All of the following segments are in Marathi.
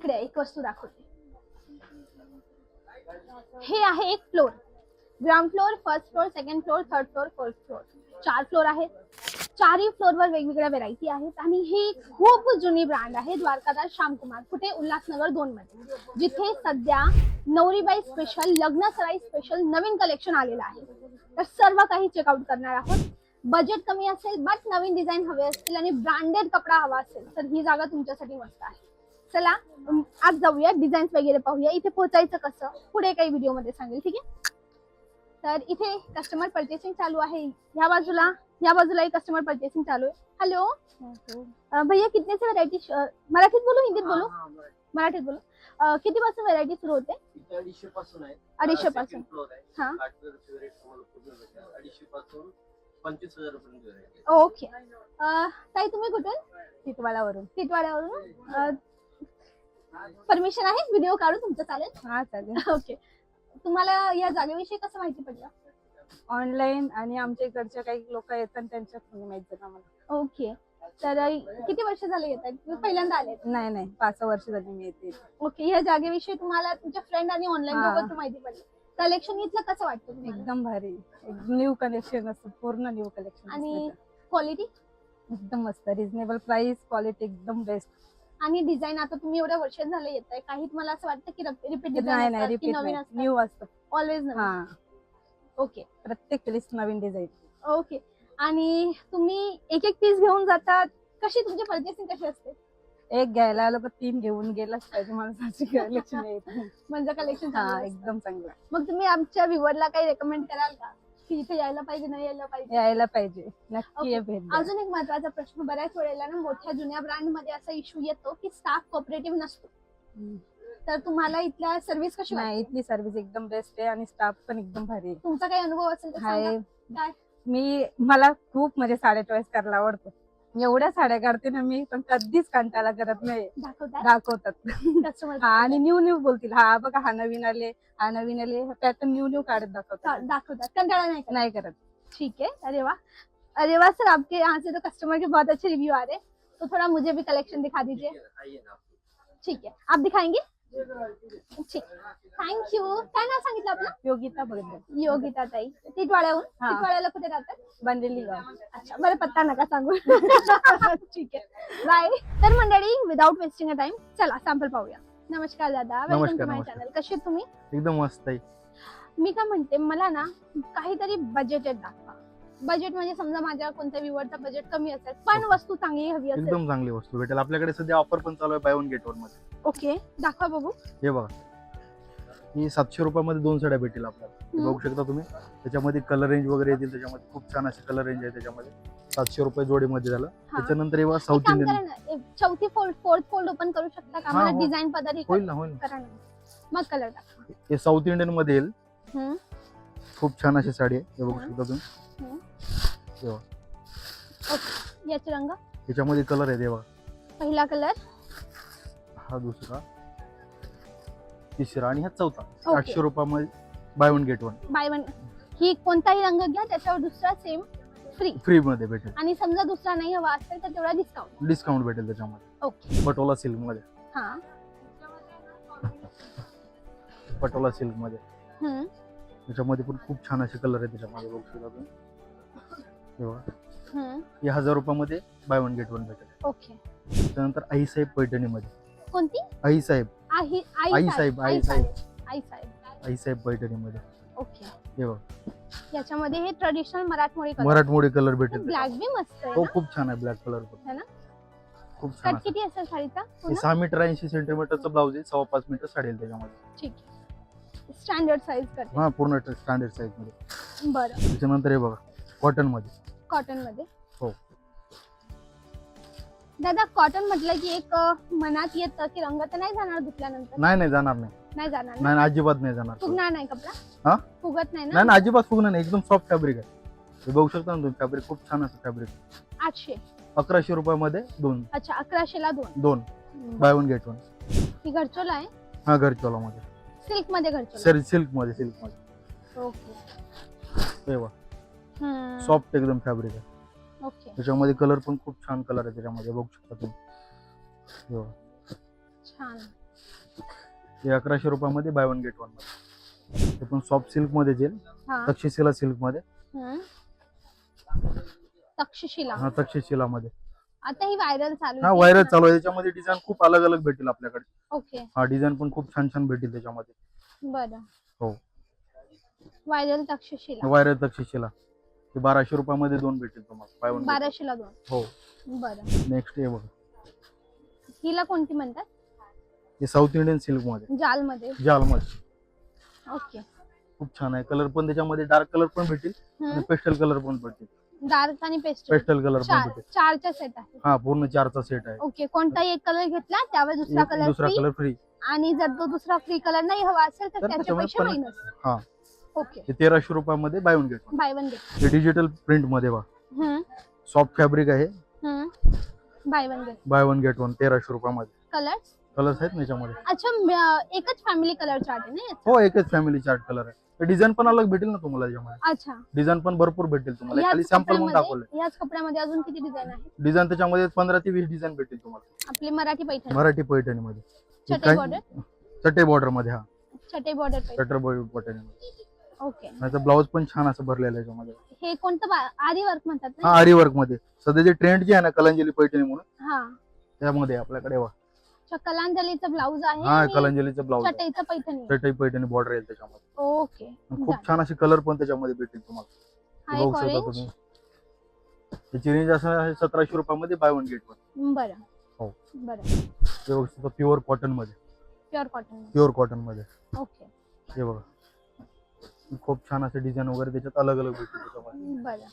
इकडे एक वस्तू दाखवते. हे आहे एक floor. Ground floor, first floor, second floor, third floor, fourth floor. 4 floor आहेत. चारही फ्लोरवर वेगवेगळ्या व्हेरायटी आहेत आणि ही खूप जुनी ब्रँड आहे द्वारकादास श्यामकुमार. कुठे? उल्हासनगर 2 मध्ये, जिथे सध्या नवरीबाई स्पेशल, लग्नसराई स्पेशल नवीन कलेक्शन आलेलं आहे. तर सर्व काही चेकआउट करणार आहोत. बजेट कमी असेल बट नवीन डिझाईन हवे असतील आणि ब्रँडेड कपडा हवा असेल तर ही जागा तुमच्यासाठी मस्त आहे. चला आज जाऊया, डिझाईन्स वगैरे पाहूया. इथे पोहोचायचं कसं पुढे काही व्हिडिओ मध्ये सांगेल. ठीक आहे. तर इथे कस्टमर परचेसिंग चालू आहे. या बाजूला एक कस्टमर परचेसिंग चालू आहे. हॅलो भैया, कितने से व्हरायटी? मराठीत बोलू हिंदीत बोलू? मराठीत बोलू. किती पासून व्हरायटी सुरू होते? 250 पासून आहे. 250 पासून. हा 250 पासून 25,000 पर्यंत. ओके. ताई तुम्ही कुठून? टिटवाळावरून. टिटवाळ्यावरून. परमिशन आहे व्हिडिओ काढू तुमचं? चालेल? हा चालेल. ओके. तुम्हाला या जागेविषयी कसं माहिती पडलं? ऑनलाईन आणि आमच्या इकडच्या काही लोक येतात त्यांच्याकडून माहिती झालं आम्हाला. ओके. तर किती वर्ष झाले येत आहेत? पहिल्यांदा आले? नाही 5 वर्ष झाली मी येते. ओके. या जागेविषयी तुम्हाला तुमच्या फ्रेंड आणि ऑनलाईन हा. बरोबर माहिती पडली. कलेक्शन इथलं कसं वाटतं तुम्हाला? एकदम भारी, न्यू कलेक्शन असतं, पूर्ण न्यू कलेक्शन. आणि क्वालिटी एकदम मस्त, रिझनेबल प्राइस, क्वालिटी एकदम बेस्ट. आणि डिझाईन आता तुम्ही एवढ्या वर्ष झाले येत आहे, काही तुम्हाला असं वाटतं की रिपीट नाही डिझाईन रिपीट नवीन नाही, असतं? न्यू असतं. ऑलवेज हा, ओके. प्रत्येक वेळेस नवीन डिझाईन. ओके. आणि तुम्ही एक एक पीस घेऊन जातात, कशी तुमची परचेसिंग कशी असते? एक घ्यायला आलो तर 3 घेऊन गेलाच पाहिजे माणसाची कलेक्शन येते. म्हणजे कलेक्शन हा एकदम चांगलं. मग तुम्ही आमच्या व्ह्यूअरला काही रेकमेंड कराल का की इथे यायला पाहिजे, नाही यायला पाहिजे? यायला पाहिजे, नक्की Okay. ये भेट द्या. अजून एक महत्वाचा प्रश्न, बऱ्याच वेळेला ना मोठ्या जुन्या ब्रँड मध्ये असा इश्यू येतो की स्टाफ कोऑपरेटिव्ह नसतो. तर तुम्हाला इथल्या सर्व्हिस कशी नाही, वाटते? इथली सर्व्हिस एकदम बेस्ट आहे आणि स्टाफ पण एकदम भारी आहे. तुमचा काही अनुभव असेल तर सांगा. हाय, काय? मला खूप म्हणजे साड्या चॉईस करायला आवडतं. एवढ्या साड्या काढते ना मी, पण कधीच कंटाळा करत नाही. दाखवतात कस्टमर हा, आणि न्यू बोलतील, हा बघा हा नवीन आले, हा नवीन आले, पॅटर्न न्यू काढत दाखवतात, कंटाळा नाही करत. नाही करत. ठीक है. अरे वाह सर, आपके यहाँ से तो कस्टमर के बहुत अच्छे रिव्यू आ रहे हैं, तो थोड़ा मुझे भी कलेक्शन दिखा दीजिए. आइए ना. ठीक है, आप दिखाएंगे? ठीक, थँक्यू. काय नाव सांगितलं आपलं? योगिता बघत योगिता ताई. टिटवाळ्याहून? हा. टिटवाळ्याला कुठे राहतात? बनलेली गाव. अच्छा, बरं पत्ता नका सांगू. ठीक आहे, बाय. तर मंडळी, विदाउट वेस्टिंग अ टाइम, चला सॅम्पल पाहूया. नमस्कार दादा, वेलकम टू माय चॅनल. कसे आहेत तुम्ही? एकदम मस्त आहे. मी काय म्हणते, मला ना काहीतरी बजेटेड दाखवा. बजेट म्हणजे समजा माझ्या कोणत्या व्ह्यूअरचा बजेट कमी असेल पण वस्तू चांगली हवी असेल. एकदम चांगली वस्तू भेटेल आपल्याकडे. सध्या ऑफर पण चालू आहे बाय वन गेट वन मध्ये. ओके, दाखवा बघू. हे बघा, ही 700 रुपयामध्ये 2 साड्या भेटेल आपल्याला. हे बघू शकता तुम्ही. त्याच्यामध्ये कलर रेंज वगैरे येतील. त्याच्यामध्ये खूप छान असे कलर रेंज आहे त्याच्यामध्ये. 700 रुपये जोडीमध्ये झालं. हा. त्याच्यानंतर हे बघा, साऊथ एक काम इंडियन. करा ना, चौथी फोर्थ फोल्ड ओपन करू शकता का? हा, मला हो. डिझाईन पदर होईल ना. करा ना. मग कलर दाखवा. हे साऊथ इंडियन मध्ये येईल. हम्म. खूप छान अशी साडी आहे. हे बघू शकता तुम्ही. हम्म. हे बघा, ओके, याचे रंग. त्याच्यामध्ये कलर आहे. हे बघा, पहिला कलर, हा दुसरा, तिसरा आणि हा चौथा. ओके. 800 रुपयामध्ये buy one get one. Buy one. ही कोणताही रंग घ्या, त्याच्यावर दुसरा सेम फ्री मध्ये भेटेल. आणि समजा दुसरा नाही हवा असेल तर तेवढा डिस्काउंट. डिस्काउंट भेटेल त्याच्यामध्ये. ओके. पटोला सिल्क मध्ये. हा. पटोला सिल्क मध्ये. हम्म. त्याच्यामध्ये पण खूप छान असे कलर आहे त्याच्यामध्ये. बघू शकता तुम्ही. हे बघा, हम्म. हे 1000 रुपयामध्ये बाय वन गेट वन भेटेल. ओके. त्यानंतर आई साहेब पैठणी मध्ये. कोणती? आई साहेब. आई आई साहेब. आई साहेब पैठणी मध्ये. ओके. हे बघा, याच्यामध्ये हे ट्रेडिशनल मराठमोळी कलर. मराठमोळी कलर भेटेल. ब्लॅक बी मस्त आहे हो, ना? खूप छान आहे ब्लॅक कलर पण. है ना? खूप छान कट आहे. किती असेल साडीचा? हे 6 मीटर 80 सेंटीमीटरचं ब्लाऊज आहे. 5.5 मीटर साडी आहे त्याच्यामध्ये. ठीक आहे. स्टँडर्ड साईज करते. हा, पूर्ण स्टँडर्ड साईज मध्ये. बरं. त्याच्यानंतर हे बघा, कॉटन मध्ये. कॉटन मध्ये. हो. दादा, कॉटन म्हटलं की एक मनात येतं की रंग तर नाही जाणार धुतल्यानंतर? नाही जाणार नाही. नाही जाणार ना? नाही, अजिबात नाही जाणार. फुगणार नाही कपडा? हा? फुगत नाही ना? नाही, अजिबात फुगणार नाही. एकदम सॉफ्ट फॅब्रिक आहे. हे बघू शकता ना तुम्ही. फॅब्रिक खूप छान असं फॅब्रिक. 800. 1100 रुपयामध्ये 2. अच्छा, 1100ला 2. 2 बाय वन गेट वन. ही घरचोला आहे? हा, घरचोला मध्ये. सिल्क मध्ये घरचोला. सर, सिल्क मध्ये. ओके. हे बघा, सॉफ्ट एकदम फॅब्रिक आहे. ओके. त्याच्यामध्ये कलर पण खूप छान कलर आहे त्याच्यामध्ये. बघू शकता तुम्ही. हे बघा, छान. हे 1100 रुपयामध्ये बाय वन गेट वन मध्ये. ते पण सॉफ्ट सिल्क मध्ये येईल, हा तक्षशिला सिल्क मध्ये. हम्म. तक्षशिला हा तक्षशिला मध्ये. आता ही व्हायरल चालू हा आहे. व्हायरल चालू आहे. त्याच्यामध्ये डिझाईन खूप अलग अलग भेटेल आपल्याकडे. ओके हा डिझाईन पण खूप छान छान भेटेल त्याच्यामध्ये. बरं. हो. व्हायरल तक्षशिला व्हायरल तक्षशिला ते 1200 रुपयामध्ये 2 भेटेल तुम्हाला बाय वन. 1200 ला 2. हो. बरं. नेक्स्ट हे बघा, हिला कोणती म्हणतात? हे साऊथ इंडियन सिल्क मध्ये, जाल मध्ये. जाल मध्ये. ओके. खूप छान आहे. कलर पण त्याच्यामध्ये डार्क कलर पण भेटेल आणि पेस्टल कलर पण भेटेल. डार्क आणि पेस्टल पेस्टल कलर पण भेटेल. चारचा सेट आहे. हा पूर्ण 4चा सेट आहे. ओके. कोणताही एक कलर घेतला त्यावर दुसरा कलर दुसरा फ्री, कलर फ्री. आणि जर तो दुसरा फ्री कलर नाही हवा असेल तर तर त्याचे त्याच्यामध्ये पैसे मायनस. हा ओके. हे 1300 रुपयामध्ये buy one get one. Buy one gate. हे डिजिटल प्रिंट मध्ये बघा, हम्म सॉफ्ट फॅब्रिक आहे. Bye one gate. Bye one get one 1300 रुपयामध्ये. कलर्स कलर्स आहेत ना याच्यामध्ये. अच्छा, एकच फॅमिली कलर चार्ट आहे ना याचा? हो एकच फॅमिली चार्ट कलर आहे. डिझाईन पण अलग भेटेल ना तुम्हाला याच्यामध्ये. अच्छा. डिझाईन पण भरपूर भेटेल तुम्हाला. खाली सॅम्पल म्हणून दाखवलंय. याच कपड्यामध्ये अजून किती डिझाईन आहे? डिझाईन त्याच्यामध्ये 15 ते 20 डिझाईन भेटेल तुम्हाला. आपली मराठी पैठणी. मराठी पैठणी मध्ये. चटई बॉर्डर. चटई बॉर्डर मध्ये. हा चटई बॉर्डर पैठणी. चटर पैठणी मध्ये. ओके. नाहीतर ब्लाऊज पण छान असं भरलेलं आहे याच्यामध्ये. हे कोणतं आरी वर्क म्हणतात ना? हा आरी वर्क मध्ये. सध्याचे ट्रेंड जे आहे ना कलांजली पैठणी म्हणून, हा. त्यामध्ये आपल्याकडे वा. अच्छा, कलांजलीचं ब्लाऊज आहे हा आणि कलांजलीचं ब्लाऊज. चटईचं पैठणी. चटई पैठणी बॉर्डर आहे त्याच्यामध्ये. ओके. आणि खूप छान असे कलर पण त्याच्यामध्ये भेटेल तुम्हाला. हा हे एक बघू शकता ऑरेंज. तुम्ही. त्याची रेंज असं आहे 1700 रुपयामध्ये बाय वन गेट वन. बरं. हो. बरं. हे बघू शकता प्युअर कॉटन मध्ये. Pure cotton. प्युअर कॉटन मध्ये. ओके. हे बघा खूप छान असे डिझाईन वगैरे त्याच्यात अलग अलग भेटेल त्याच्यामध्ये. बरं.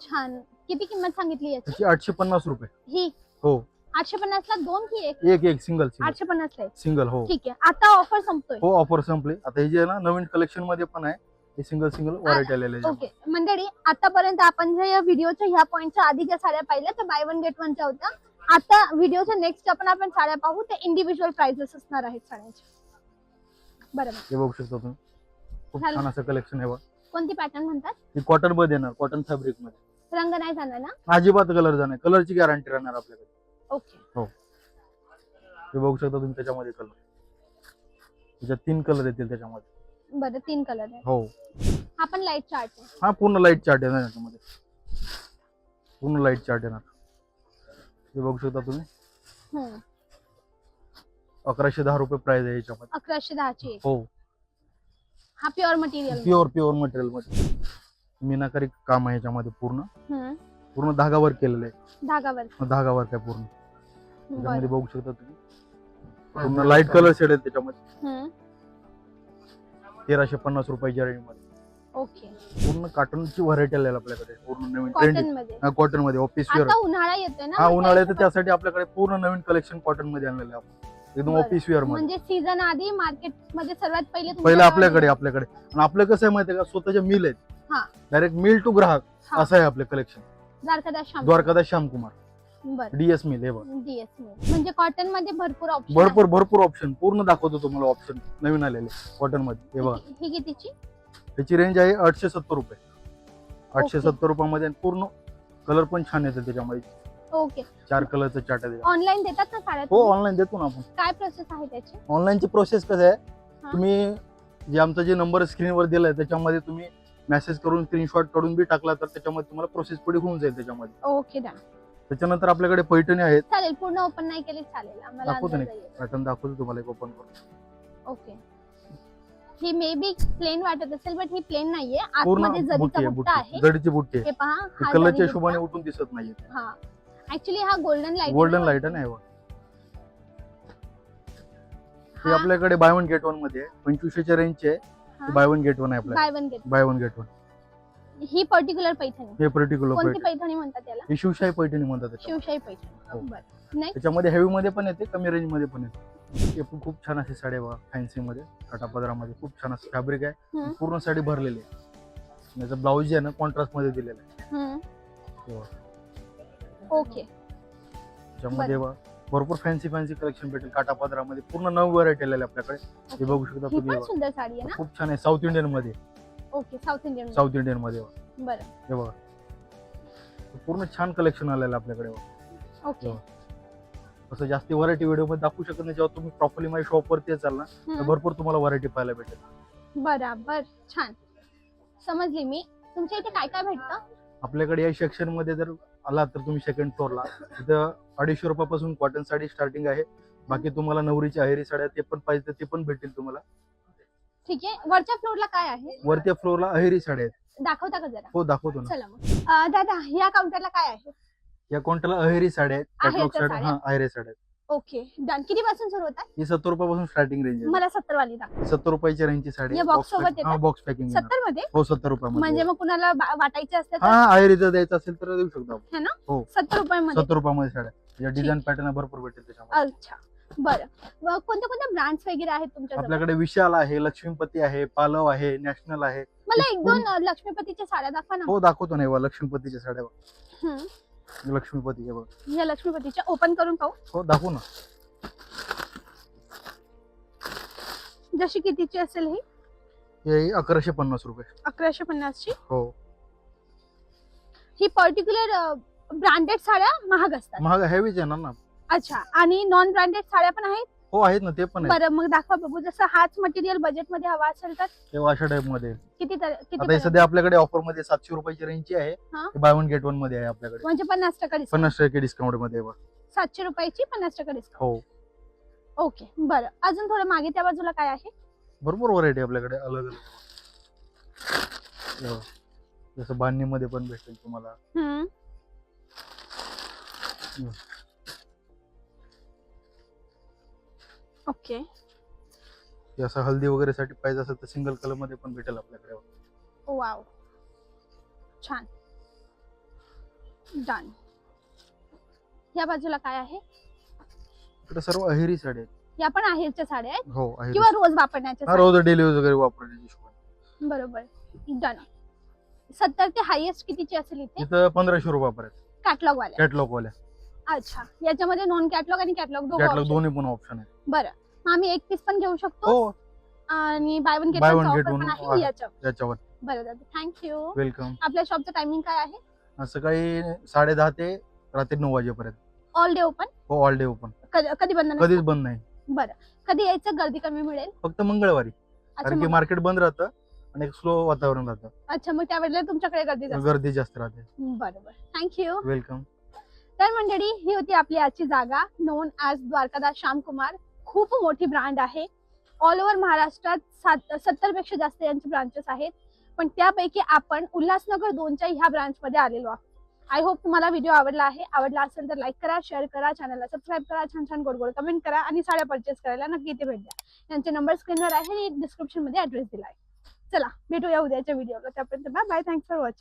छान. किती किंमत सांगितली याची? त्याची 850 रुपये. ही हो. 850 ला 2 की एक? एक सिंगल 850 ला एक. सिंगल. हो ठीक आहे. आता ऑफर संपतोय. हो ऑफर संपली. आता हे जे आहे ना नवीन कलेक्शन मध्ये पण आहे, हे सिंगल व्हरायटी आलेले आहे. ओके मंडळी, आतापर्यंत आपण जे या व्हिडिओच्या ह्या पॉइंटच्या आधी ज्या साड्या पाहिल्या त्या बाय वन गेट वनच्या होत्या. आता व्हिडिओच्या नेक्स्ट आपण साड्या पाहू, ते इंडिव्हिज्युअल प्राइसेस असणार आहेत साड्यांचे. बरोबर. हे बघू शकता तुम्ही. खूप छान असं कलेक्शन आहे बघा. कोणती पॅटर्न म्हणतात? हे कॉटन मध्ये येणार, कॉटन फॅब्रिक मध्ये. रंग नाही जाणार ना? अजिबात कलर जाणार. कलरची गॅरंटी राहणार आपल्याकडे. ओके. हो. हे बघू शकता तुम्ही त्याच्यामध्ये कलर. त्याच्यात 3 कलर येतील त्याच्यामध्ये. बरं, 3 कलर आहे. हो. हा पण लाईट चार्ट आहे. हा पूर्ण लाईट चार्ट येणार त्याच्यामध्ये. पूर्ण लाईट चार्ट येणार. हे बघू शकता तुम्ही. 1110 रुपये प्राइस आहे याच्यामध्ये. 1110 ची एक. हो. हा प्युअर मटेरियल. प्युअर मटेरियल मध्ये मीनाकारी काम आहे याच्यामध्ये. पूर्ण धागा वर्क केलेलं आहे. धागा वर्क आहे पूर्ण त्याच्यामध्ये. बघू शकता तुम्ही. पूर्ण लाईट कलर शेड आहे त्याच्यामध्ये. 1350 रुपयाच्या रेंज मध्ये. ओके. पूर्ण कॉटनची व्हरायटी आलेली आपल्याकडे. पूर्ण नवीन कॉटन ट्रेंड. मध्ये. कॉटन मध्ये ऑफिस वेअर. आता उन्हाळा येतोय ना? हा उन्हाळ्यात त्यासाठी आपल्याकडे पूर्ण नवीन कलेक्शन कॉटन मध्ये आणलेलं आहे आपण. एकदम ऑफिस वेअर मध्ये. म्हणजे सीझन आधी मार्केट मध्ये सर्वात पहिले आपल्याकडे. आणि आपलं कसं आहे माहितीये का, स्वतःच्या मिल आहेत. डायरेक्ट मिल टू ग्राहक असं आहे आपलं कलेक्शन. द्वारकादास श्यामकुमार. बरं. DS mill. हे बघ डीएस मिल म्हणजे कॉटन मध्ये भरपूर ऑप्शन. भरपूर ऑप्शन. पूर्ण दाखवतो तुम्हाला ऑप्शन नवीन आलेले कॉटन मध्ये. हे बघा ही कितीची? त्याची रेंज आहे 870 रुपये. 870 रुपयामध्ये. पूर्ण कलर पण छान येतात त्याच्यामध्ये. ओके. 4 कलरचं चार्ट आहे. ऑनलाईन देतात ना साड्या? हो ऑनलाईन देतो ना आपण. काय प्रोसेस आहे त्याची? ऑनलाईनची प्रोसेस कसं आहे, तुम्ही जे आमचा जे नंबर स्क्रीनवर दिलाय त्याच्यामध्ये तुम्ही मेसेज करून स्क्रीनशॉट काढून बी टाकला तर त्याच्यामध्ये तुम्हाला प्रोसेस पुढे होऊन जाईल त्याच्यामध्ये. Okay done. त्याच्यानंतर आपल्याकडे पैठणी आहेत. चालेल. पूर्ण ओपन नाही केली चालेल आम्हाला. दाखवतो नाही. पॅटर्न दाखवतो तुम्हाला एक ओपन करून. Okay. He may be plain वाटत असेल बट ही प्लेन नाहीये. पूर्ण आतमध्ये जरीचा बुट्टा आहे. जरीची बुट्टी आहे. हे पहा. हा कलरच्या जरी हिशोबाने बुट्टा. उठून दिसत नाहीये. हा ऍक्च्युली हा गोल्डन लाईट. गोल्डन लाईट आहे ना. हे आपल्याकडे बाय वन गेट वन मध्ये 2500च्या रेंजचे आहे. बाय वन गेट वन आहे आपल्याकडे. Bye one get one. ही पर्टिक्युलर पैठणी. हे पर्टिक्युलर कोणती पैठणी म्हणतात त्याला? ही शिवशाही पैठणी म्हणतात. शिवशाही पैठणी. हो. बरं. नेक्स्ट. त्याच्यामध्ये हेवी मध्ये पण येते, कमी रेंज मध्ये पण येते. हे पण खूप छान असे साडी बघा. फॅन्सी मध्ये काठापदरामध्ये खूप छान असं फॅब्रिक आहे. पूर्ण साडी भरलेली आहे. याचा ब्लाऊज जे आहे ना कॉन्ट्रास्ट मध्ये दिलेला आहे. ओके. त्याच्यामध्ये भरपूर फॅन्सी कलेक्शन भेटेल काठापदरामध्ये. पूर्ण नवी व्हरायटी आलेली आपल्याकडे. हे बघू शकता ही तुम्ही. पण सुंदर साडी आहे ना? खूप छान आहे. साऊथ इंडियन मध्ये. ओके. साऊथ इंडियन मध्ये. बरं. हे बघा पूर्ण छान कलेक्शन आलेलं आपल्याकडे. ओके. असं जास्ती व्हरायटी व्हिडिओ मध्ये दाखवू शकत नाही. जेव्हा तुम्ही प्रॉपरली माझ्या शॉप वरती असाल ना तर हम्म. भरपूर तुम्हाला व्हरायटी पाहायला भेटेल. बराबर, छान समजली मी. तुमच्या इथे काय काय भेटतं? आपल्याकडे या सेक्शन मध्ये जर आला तर तुम्ही सेकंड फ्लोअरला तिथं 250 रुपयापासून कॉटन साडी स्टार्टिंग आहे. बाकी तुम्हाला नवरीच्या अहेरी साड्या ते पण पाहिजे तर ते पण भेटेल तुम्हाला. ठीक आहे, वरच्या फ्लोअरला काय आहे? वरच्या फ्लोअरला अहेरी साड्या आहेत. दाखवता का जरा? हो दाखवतो ना. चला मग. दादा ह्या काउंटरला काय आहे? या काउंटरला अहेरी साड्या आहेत. आहेरच्या कॅटलॉग साड्या, साड्या? हा अहेरी साड्या आहेत. Okay done. किती पासून सुरू होतात? ही 70 रुपयापासून स्टार्टिंग रेंज आहे. मला 70 वाली दाखव. 70 रुपयाची रेंजची साडी या आहे. box Box सोबत pack- येतात? हा बॉक्स पॅकिंग 70 मध्ये? हो 70 रुपयामध्ये. म्हणजे मग कुणाला वाटायचे असते तर हा अहेरीचं द्यायचं असेल तर देऊ शकतो आपण. है ना? हो 70 रुपयामध्ये. 70 रुपयामध्ये साड्या. या डिझाईन पॅटर्न भरपूर भेटेल त्याच्यामध्ये. अच्छा बरं. कोणत्या कोणत्या ब्रँड्स वगैरे आहेत तुमच्याजवळ? आपल्याकडे विशाल आहे, लक्ष्मीपती आहे, पालव आहे, नॅशनल आहे. मला एक दोन लक्ष्मीपतीच्या साड्या दाखवा ना. हो दाखवतो ना. लक्ष्मीपतीच्या साड्या बघ. हम्म. लक्ष्मीपती हे बघ. या लक्ष्मीपतीच्या ओपन करून पाहू. हो दाखवू ना. जशी कितीची असेल ही? हे 1150 रुपये. 1150 ची. हो ही पर्टिक्युलर ब्रँडेड साड्या महाग असतात. महाग हेवीच येणार ना. अच्छा, आणि नॉन ब्रँडेड साड्या पण आहेत? हो आहेत ना ते पण आहे. बरं मग दाखवा बघू. जसं हाच मटेरियल बजेट मध्ये हवा असेल तर ते अशा टाइप मध्ये. किती आता हे पर्यंत? सध्या आपल्याकडे ऑफर मध्ये 700 रुपयाची रेंजची आहे. हा. बाय वन गेट वन मध्ये आहे आपल्याकडे. म्हणजे 50% डिस्काउंट. 50% डिस्काउंट मध्ये आहे बघ. 700 रुपयाची 50% डिस्काउंट. हो ओके बरं. अजून थोडं मागे त्या बाजूला काय आहे? भरपूर व्हरायटी आपल्याकडे अलग अलग. हे बघ. जसं बांधणी मध्ये पण भेटेल तुम्हाला. हम्म. ओके हे असं हल्दी वगैरे साठी पाहिजे असेल तर सिंगल कलर मध्ये पण भेटेल आपल्याकडे. वाव, छान डन. या बाजूला काय आहे? इकडे सर्व अहेरी साड्या आहेत. या पण आहेरच्या साड्या आहेत हो अहेरी. किंवा रोज वापरण्याच्या हा साड्या? रोज डेली यूज वगैरे वापरण्याची हिशोबाने. बरोबर डन. 70 ते हायएस्ट कितीची असेल इथे? इथं 1500 रुपयापर्यंत कॅटलॉग वाल्या? कॅटलॉग वाल्या. अच्छा, याच्यामध्ये नॉन कॅटलॉग आणि कॅटलॉग कॅटलॉग दोन्ही पण ऑप्शन आहे. बरं, मग आम्ही एक पीस पण घेऊ शकतो हो आणि bye one gate Buy one one get offer one पण आहे आहे. याच्यावर. त्याच्यावर. बरं दादा, थँक्यू. वेलकम. आपल्या शॉपचं टायमिंग काय आहे? सकाळी 10:30 ते रात्री 9 वाजेपर्यंत. All day open? हो ऑल डे ओपन. कधी बंद नसतं? कधीच बंद नाही. बरं, कधी यायचं? गर्दी कमी मिळेल? फक्त मंगळवारी. अच्छा कारण की मग- मार्केट बंद राहतं आणि एक स्लो वातावरण राहतं. अच्छा, मग त्यावेळेला तुमच्याकडे गर्दी जास्त. गर्दी जास्त राहते. बरोबर, थँक्यू. वेलकम. तर मंडळी, ही होती आपली आजची जागा, नोन ॲज द्वारकादास श्यामकुमार. खूप मोठी ब्रँड आहे. ऑल ओव्हर महाराष्ट्रात 70 पेक्षा जास्त यांचे ब्रांचेस आहेत. पण त्यापैकी आपण उल्हासनगर 2च्या ह्या ब्रांच मध्ये आलेलो आहोत. आय होप तुम्हाला व्हिडिओ आवडला आहे. आवडला असेल तर लाईक करा, शेअर करा, चॅनलला सबस्क्राईब करा, छान छान गोड गोड कमेंट करा आणि साड्या परचेस करायला नक्की इथे भेट द्या. यांचे नंबर स्क्रीनवर आहे आणि डिस्क्रिप्शन मध्ये ऍड्रेस दिला आहे. चला भेटूया उद्याच्या व्हिडिओला. त्यापर्यंत bye bye. Thanks for watching.